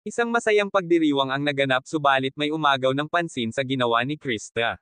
Isang masayang pagdiriwang ang naganap subalit may umagaw ng pansin sa ginawa ni Krista.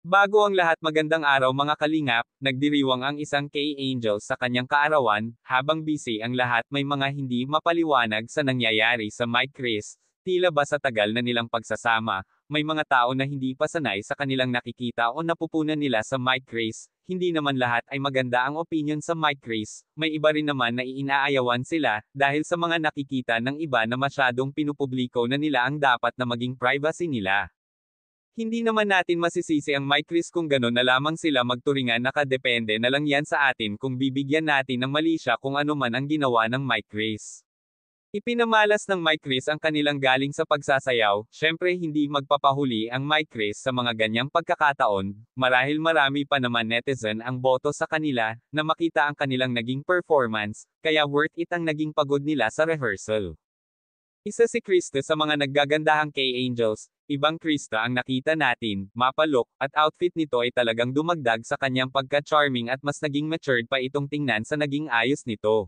Bago ang lahat, magandang araw mga kalingap, nagdiriwang ang isang K-Angel sa kanyang kaarawan, habang busy ang lahat may mga hindi mapaliwanag sa nangyayari sa Mike Chris, tila ba sa tagal na nilang pagsasama, may mga tao na hindi pa sanay sa kanilang nakikita o napupunan nila sa Mike Chris, hindi naman lahat ay maganda ang opinion sa Mike Chris, may iba rin naman na inaayawan sila, dahil sa mga nakikita ng iba na masyadong pinupubliko na nila ang dapat na maging privacy nila. Hindi naman natin masisisi ang Mike Chris kung gano'n na lamang sila magturingan, nakadepende na lang yan sa atin kung bibigyan natin ng mali siya kung ano man ang ginawa ng Mike Chris. Ipinamalas ng Mike Chris ang kanilang galing sa pagsasayaw, syempre hindi magpapahuli ang Mike Chris sa mga ganyang pagkakataon, marahil marami pa naman netizen ang boto sa kanila, na makita ang kanilang naging performance, kaya worth it ang naging pagod nila sa rehearsal. Isa si Krista sa mga naggagandahang K-Angels, ibang Krista ang nakita natin, mapalok, at outfit nito ay talagang dumagdag sa kanyang pagka-charming at mas naging matured pa itong tingnan sa naging ayos nito.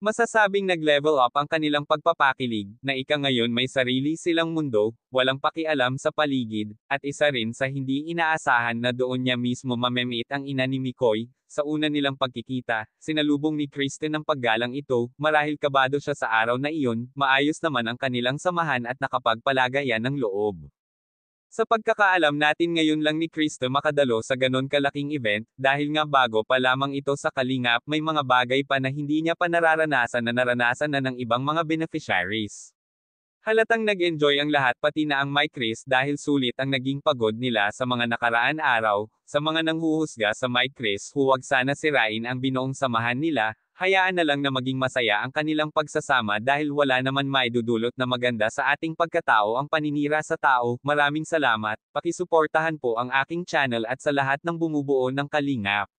Masasabing nag-level up ang kanilang pagpapakilig, na ika ngayon may sarili silang mundo, walang pakialam sa paligid, at isa rin sa hindi inaasahan na doon niya mismo mamemit ang ina ni Mikoy, sa una nilang pagkikita, sinalubong ni Kristen ng paggalang ito, marahil kabado siya sa araw na iyon, maayos naman ang kanilang samahan at nakapagpalagayan ng loob. Sa pagkakaalam natin ngayon lang ni Krista makadalo sa ganon kalaking event, dahil nga bago pa lamang ito sa Kalingap may mga bagay pa na hindi niya pa nararanasan na naranasan na ng ibang mga beneficiaries. Halatang nag-enjoy ang lahat pati na ang Mike Chris dahil sulit ang naging pagod nila sa mga nakaraan araw, sa mga nanghuhusga sa Mike Chris huwag sana sirain ang binuong samahan nila, hayaan na lang na maging masaya ang kanilang pagsasama dahil wala naman maidudulot na maganda sa ating pagkatao ang paninira sa tao. Maraming salamat, pakisuportahan po ang aking channel at sa lahat ng bumubuo ng Kalingap.